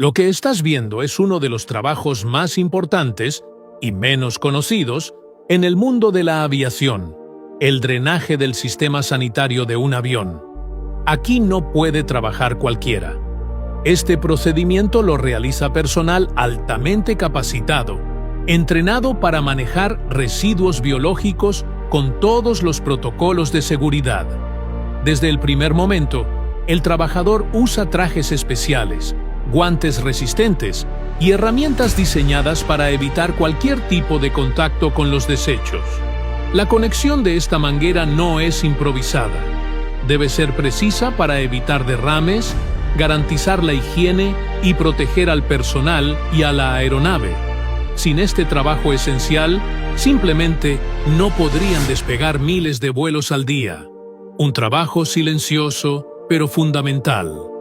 Lo que estás viendo es uno de los trabajos más importantes y menos conocidos en el mundo de la aviación, el drenaje del sistema sanitario de un avión. Aquí no puede trabajar cualquiera. Este procedimiento lo realiza personal altamente capacitado, entrenado para manejar residuos biológicos con todos los protocolos de seguridad. Desde el primer momento, el trabajador usa trajes especiales, guantes resistentes y herramientas diseñadas para evitar cualquier tipo de contacto con los desechos. La conexión de esta manguera no es improvisada. Debe ser precisa para evitar derrames, garantizar la higiene y proteger al personal y a la aeronave. Sin este trabajo esencial, simplemente no podrían despegar miles de vuelos al día. Un trabajo silencioso, pero fundamental.